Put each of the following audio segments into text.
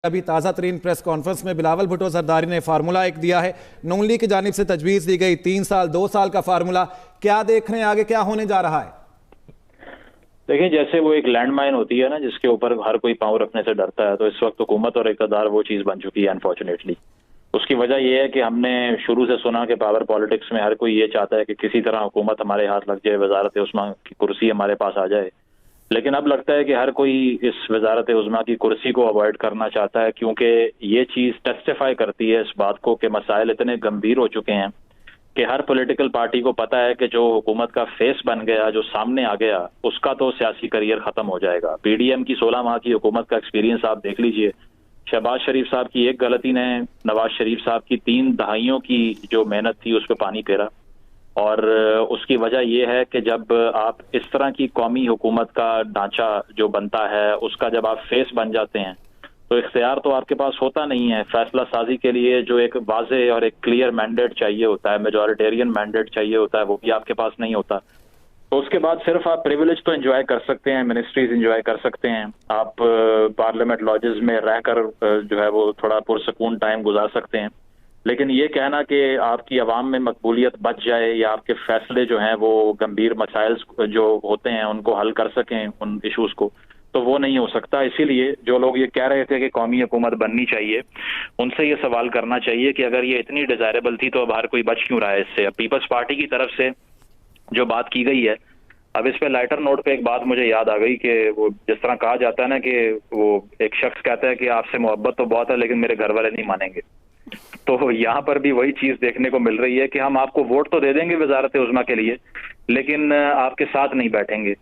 अभी ताज़ा तरीन प्रेस कॉन्फ्रेंस में बिलावल भुट्टो जरदारी ने फार्मूला एक दिया है। नून लीग की जानिब से तजवीज़ दी गई 3 साल 2 साल का फार्मूला, क्या देख रहे हैं आगे क्या होने जा रहा है? देखिए, जैसे वो एक लैंडमाइन होती है ना जिसके ऊपर हर कोई पांव रखने से डरता है, तो इस वक्त हुकूमत और इक़्तिदार वो चीज़ बन चुकी है अनफॉर्चुनेटली। उसकी वजह यह है कि हमने शुरू से सुना कि पावर पॉलिटिक्स में हर कोई ये चाहता है कि किसी तरह हुकूमत हमारे हाथ लग जाए, वजारत उस्मा की कुर्सी हमारे पास आ जाए। लेकिन अब लगता है कि हर कोई इस वजारत उज़्मा की कुर्सी को अवॉइड करना चाहता है, क्योंकि ये चीज़ टेस्टिफाई करती है इस बात को कि मसाइल इतने गंभीर हो चुके हैं कि हर पॉलिटिकल पार्टी को पता है कि जो हुकूमत का फेस बन गया, जो सामने आ गया, उसका तो सियासी करियर खत्म हो जाएगा। पीडीएम की 16 माह की हुकूमत का एक्सपीरियंस आप देख लीजिए। शहबाज शरीफ साहब की एक गलती ने नवाज शरीफ साहब की 3 दहाइयों की जो मेहनत थी उस पर पानी फेरा। और उसकी वजह यह है कि जब आप इस तरह की कौमी हुकूमत का ढांचा जो बनता है उसका जब आप फेस बन जाते हैं तो इख्तियार तो आपके पास होता नहीं है। फैसला साजी के लिए जो एक वाज़े और एक क्लियर मैंडेट चाहिए होता है, मेजॉरिटेरियन मैंडेट चाहिए होता है, वो भी आपके पास नहीं होता। तो उसके बाद सिर्फ आप प्रिविलेज तो एंजॉय कर सकते हैं, मिनिस्ट्रीज एंजॉय कर सकते हैं, आप पार्लियामेंट लॉजेस में रहकर जो है वो थोड़ा पुरसकून टाइम गुजार सकते हैं। लेकिन ये कहना कि आपकी आवाम में मकबूलियत बच जाए या आपके फैसले जो हैं वो गंभीर मसाइल जो होते हैं उनको हल कर सकें, उन इशूज़ को, तो वो नहीं हो सकता। इसीलिए जो लोग ये कह रहे थे कि कौमी हुकूमत बननी चाहिए, उनसे ये सवाल करना चाहिए कि अगर ये इतनी डिजायरेबल थी तो अब हर कोई बच क्यों रहा है इससे। अब पीपल्स पार्टी की तरफ से जो बात की गई है, अब इस पे लाइटर नोट पे एक बात मुझे याद आ गई कि वो जिस तरह कहा जाता है ना कि वो एक शख्स कहता है कि आपसे मोहब्बत तो बहुत है लेकिन मेरे घर वाले नहीं मानेंगे। तो यहाँ पर भी वही चीज देखने को मिल रही है कि हम आपको वोट तो दे देंगे वजारत उज़्मा के लिए, लेकिन आपके साथ नहीं बैठेंगे।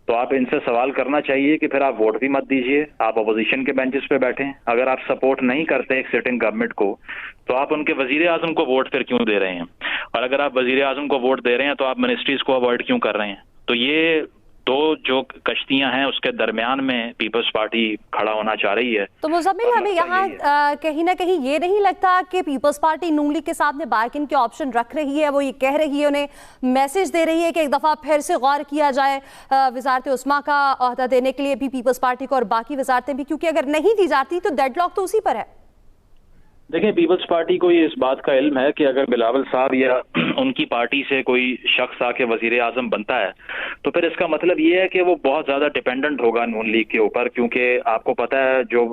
तो आप इनसे सवाल करना चाहिए कि फिर आप वोट भी मत दीजिए, आप अपोजिशन के बेंचेस पे बैठें। अगर आप सपोर्ट नहीं करते एक सिटिंग गवर्नमेंट को तो आप उनके वजीर आजम को वोट फिर क्यों दे रहे हैं? और अगर आप वजीर आजम को वोट दे रहे हैं तो आप मिनिस्ट्रीज को अवॉइड क्यों कर रहे हैं? तो ये दो जो कश्तियां हैं उसके दरमियान में पीपल्स पार्टी खड़ा होना चाह रही है। तो मुज़म्मिल, हमें यहाँ कहीं ना कहीं ये नहीं लगता कि पीपल्स पार्टी नून लीग के सामने बार्गिन के ऑप्शन रख रही है? वो ये कह रही है, उन्हें मैसेज दे रही है कि एक दफ़ा फिर से गौर किया जाए वजारत उस्मा का ओहदा देने के लिए भी पीपल्स पार्टी को और बाकी वजारतें भी, क्योंकि अगर नहीं दी जाती तो डेडलॉक तो उसी पर है। देखिए, पीपल्स पार्टी को इस बात का इल्म है कि अगर बिलावल साहब या उनकी पार्टी से कोई शख्स आके वजीर आजम बनता है तो फिर इसका मतलब ये है कि वो बहुत ज्यादा डिपेंडेंट होगा नून लीग के ऊपर, क्योंकि आपको पता है जो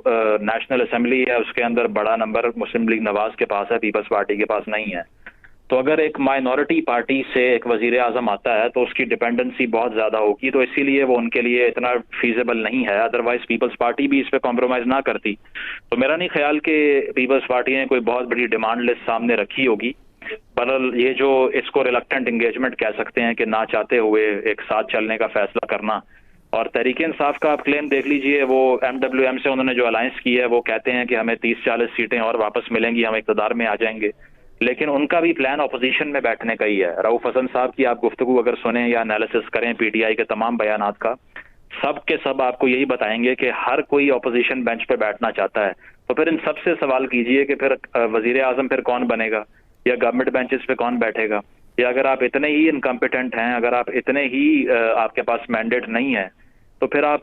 नेशनल असेंबली है उसके अंदर बड़ा नंबर मुस्लिम लीग नवाज के पास है, पीपल्स पार्टी के पास नहीं है। तो अगर एक माइनॉरिटी पार्टी से एक वजीर आजम आता है तो उसकी डिपेंडेंसी बहुत ज्यादा होगी, तो इसीलिए वो उनके लिए इतना फीजेबल नहीं है। अदरवाइज पीपल्स पार्टी भी इस पे कॉम्प्रोमाइज ना करती। तो मेरा नहीं ख्याल कि पीपल्स पार्टी ने कोई बहुत बड़ी डिमांड लिस्ट सामने रखी होगी, पर ये जो इसको रिलक्टेंट एंगेजमेंट कह सकते हैं कि ना चाहते हुए एक साथ चलने का फैसला करना। और तहरीक इंसाफ का आप क्लेम देख लीजिए, वो MWM से उन्होंने जो अलायंस की है वो कहते हैं कि हमें 30-40 सीटें और वापस मिलेंगी, हम इक़्तिदार में आ जाएंगे। लेकिन उनका भी प्लान ऑपोजिशन में बैठने का ही है। रऊफ हसन साहब की आप गुफ्तगू अगर सुने या एनालिसिस करें PTI के तमाम बयानात का, सब के सब आपको यही बताएंगे कि हर कोई ऑपोजिशन बेंच पे बैठना चाहता है। तो फिर इन सब से सवाल कीजिए कि फिर वजीर आजम फिर कौन बनेगा या गवर्नमेंट बेंचेस पे कौन बैठेगा? या अगर आप इतने ही इनकम्पिटेंट हैं, अगर आप इतने ही आपके पास मैंडेट नहीं है, तो फिर आप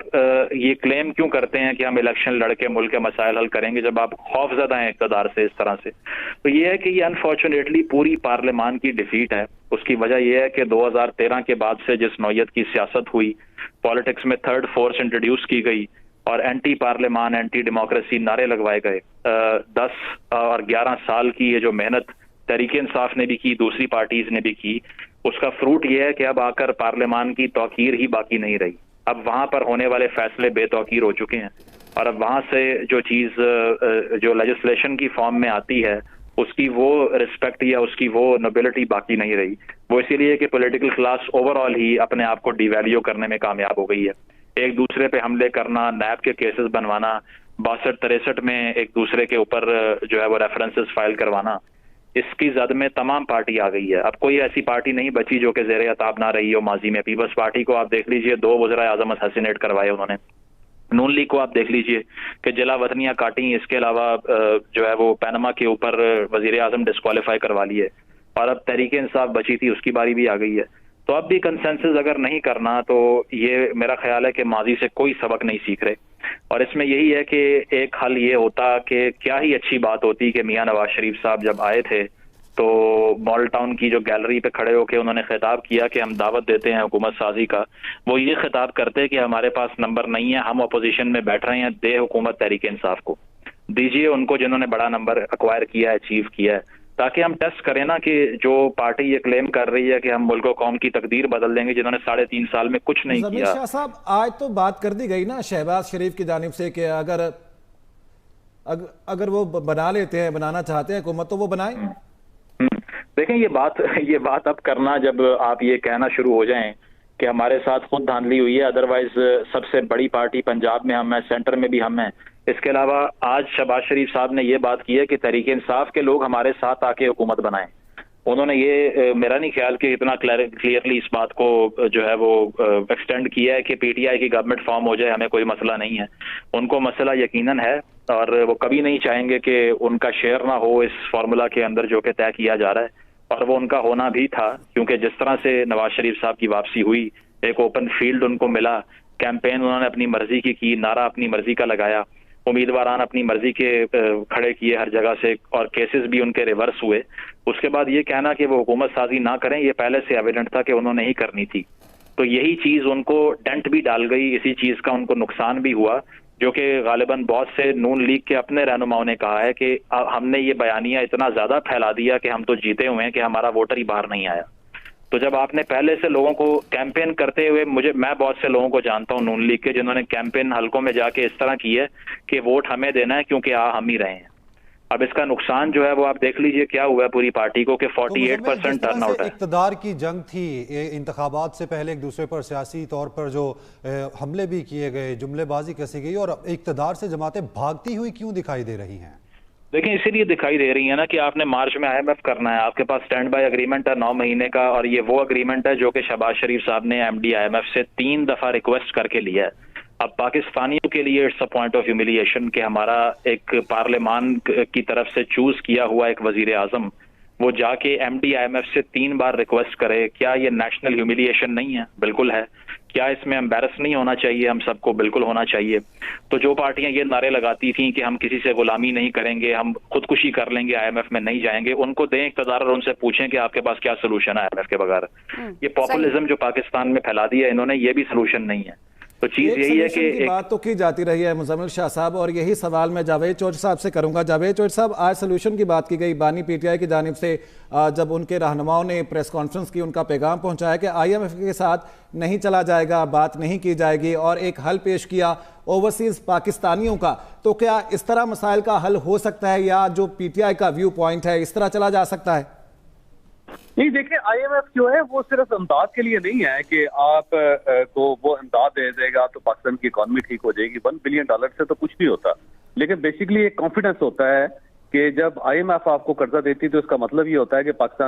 ये क्लेम क्यों करते हैं कि हम इलेक्शन लड़के मुल्क के मसाइल हल करेंगे जब आप खौफजदा हैं इक़्तिदार से इस तरह से? तो ये है कि ये अनफॉर्चुनेटली पूरी पार्लियामान की डिफीट है। उसकी वजह यह है कि 2013 के बाद से जिस नौयत की सियासत हुई, पॉलिटिक्स में थर्ड फोर्स इंट्रोड्यूस की गई और एंटी पार्लियामान, एंटी डेमोक्रेसी नारे लगवाए गए। 10 और 11 साल की ये जो मेहनत तहरीक इंसाफ ने भी की, दूसरी पार्टीज ने भी की, उसका फ्रूट ये है कि अब आकर पार्लियामान की तौकीर ही बाकी नहीं रही। अब वहां पर होने वाले फैसले बेतौकीर हो चुके हैं और अब वहां से जो चीज जो लेजिस्लेशन की फॉर्म में आती है उसकी वो रिस्पेक्ट या उसकी वो नोबिलिटी बाकी नहीं रही। वो इसीलिए कि पॉलिटिकल क्लास ओवरऑल ही अपने आप को डिवैल्यू करने में कामयाब हो गई है। एक दूसरे पे हमले करना, नैब के केसेस बनवाना, 62-63 में एक दूसरे के ऊपर जो है वो रेफरेंसेस फाइल करवाना, इसकी जद में तमाम पार्टी आ गई है। अब कोई ऐसी पार्टी नहीं बची जो कि ज़ेरे अताब ना रही हो माजी में। पीपल्स पार्टी को आप देख लीजिए, 2 वज़ीर आज़म असैसिनेट करवाए उन्होंने। नून लीग को आप देख लीजिए कि जिला वतनियां काटी, इसके अलावा जो है वो पैनमा के ऊपर वजीर आजम डिस्क्वालीफाई करवा लिए। और अब तहरीक इंसाफ बची थी, उसकी बारी भी आ गई है। तो अब भी कंसेंसस अगर नहीं करना तो ये मेरा ख्याल है कि माजी से कोई सबक नहीं सीख रहे। और इसमें यही है कि एक हल ये होता कि क्या ही अच्छी बात होती कि मियां नवाज शरीफ साहब जब आए थे तो मॉडल टाउन की जो गैलरी पे खड़े होकर उन्होंने खिताब किया कि हम दावत देते हैं हुकूमत साजी का, वो ये खिताब करते कि हमारे पास नंबर नहीं है, हम अपोजिशन में बैठ रहे हैं, दे हुकूमत तहरीक इंसाफ को, दीजिए उनको जिन्होंने बड़ा नंबर अक्वायर किया है, अचीव किया है, ताकि हम टेस्ट करें ना कि जो पार्टी ये क्लेम कर रही है कि हम मुल्क कौम की तकदीर बदल देंगे, जिन्होंने 3.5 साल में कुछ नहीं ज़मीर किया। शाह साहब, आज तो बात कर दी गई ना शहबाज शरीफ की जानिब से कि अगर वो बना लेते हैं, बनाना चाहते हैं हुकूमत, तो वो बनाएं। देखें, ये बात अब करना, जब आप ये कहना शुरू हो जाएं कि हमारे साथ खुद धांधली हुई है, अदरवाइज सबसे बड़ी पार्टी पंजाब में हम हैं, सेंटर में भी हम हैं। इसके अलावा आज शहबाज शरीफ साहब ने ये बात की है कि तहरीक इंसाफ के लोग हमारे साथ आके हुकूमत बनाएं। उन्होंने ये मेरा नहीं ख्याल कि इतना क्लियरली इस बात को जो है वो एक्सटेंड किया है कि पीटीआई की गवर्नमेंट फॉर्म हो जाए, हमें कोई मसला नहीं है। उनको मसला यकीनन है और वो कभी नहीं चाहेंगे कि उनका शेयर ना हो इस फार्मूला के अंदर जो कि तय किया जा रहा है, और वो उनका होना भी था, क्योंकि जिस तरह से नवाज शरीफ साहब की वापसी हुई, एक ओपन फील्ड उनको मिला, कैंपेन उन्होंने अपनी मर्जी की नारा अपनी मर्जी का लगाया, उम्मीदवारान अपनी मर्जी के खड़े किए हर जगह से, और केसेस भी उनके रिवर्स हुए। उसके बाद ये कहना कि वो हुकूमत साजी ना करें, ये पहले से एविडेंट था कि उन्होंने ही करनी थी। तो यही चीज उनको डेंट भी डाल गई, इसी चीज का उनको नुकसान भी हुआ, जो कि गालिबन बहुत से नून लीग के अपने रहनुमाओं ने कहा है कि हमने ये बयानिया इतना ज्यादा फैला दिया कि हम तो जीते हुए हैं कि हमारा वोटर ही बाहर नहीं आया। तो जब आपने पहले से लोगों को कैंपेन करते हुए, मैं बहुत से लोगों को जानता हूं नून लीग के, जिन्होंने कैंपेन हलकों में जाके इस तरह की है कि वोट हमें देना है क्योंकि हम ही रहे हैं। अब इसका नुकसान जो है वो आप देख लीजिए क्या हुआ है पूरी पार्टी को कि 48% टर्नआउट है। इक़्तिदार की जंग थी इंतखाबात से पहले, एक दूसरे पर सियासी तौर पर जो हमले भी किए गए, जुमलेबाजी कसी गई, और इक़्तिदार से जमातें भागती हुई क्यों दिखाई दे रही हैं? देखिए, इसीलिए दिखाई दे रही है ना कि आपने मार्च में IMF करना है, आपके पास स्टैंड बाय एग्रीमेंट है 9 महीने का, और ये वो एग्रीमेंट है जो कि शहबाज शरीफ साहब ने MD IMF से 3 दफा रिक्वेस्ट करके लिया है। अब पाकिस्तानियों के लिए it's a point of humiliation कि हमारा एक पार्लियामान की तरफ से चूज किया हुआ एक वजीर आजम वो जाके MD IMF से 3 बार रिक्वेस्ट करे। क्या ये नेशनल ह्यूमिलिएशन नहीं है? बिल्कुल है। क्या इसमें एम्बेरस नहीं होना चाहिए हम सबको? बिल्कुल होना चाहिए। तो जो पार्टियां ये नारे लगाती थी कि हम किसी से गुलामी नहीं करेंगे, हम खुदकुशी कर लेंगे, IMF में नहीं जाएंगे, उनको दें इक़्तिदार और उनसे पूछें कि आपके पास क्या सोल्यूशन है IMF के बगैर। ये पॉपुलिज्म जो पाकिस्तान में फैला दिया इन्होंने, ये भी सोल्यूशन नहीं है। तो चीज यही है कि बात तो की जाती रही है मुज़म्मिल शाह साहब, और यही सवाल मैं जावेद चौधरी साहब से करूंगा। जावेद चौधरी साहब, आज सोल्यूशन की बात की गई, बानी PTI की जानिब से जब उनके रहनुमाओं ने प्रेस कॉन्फ्रेंस की, उनका पैगाम पहुंचाया कि IMF के साथ नहीं चला जाएगा, बात नहीं की जाएगी, और एक हल पेश किया ओवरसीज पाकिस्तानियों का। तो क्या इस तरह मसाइल का हल हो सकता है, या जो PTI का व्यू पॉइंट है इस तरह चला जा सकता है? नहीं, देखिए, IMF जो है वो सिर्फ इमदाद के लिए नहीं है कि आप को वो इमदाद दे देगा तो पाकिस्तान की इकॉनमी ठीक हो जाएगी। $1 बिलियन से तो कुछ नहीं होता, लेकिन बेसिकली एक कॉन्फिडेंस होता है कि जब IMF आपको कर्जा देती है तो इसका मतलब ये होता है कि पाकिस्तान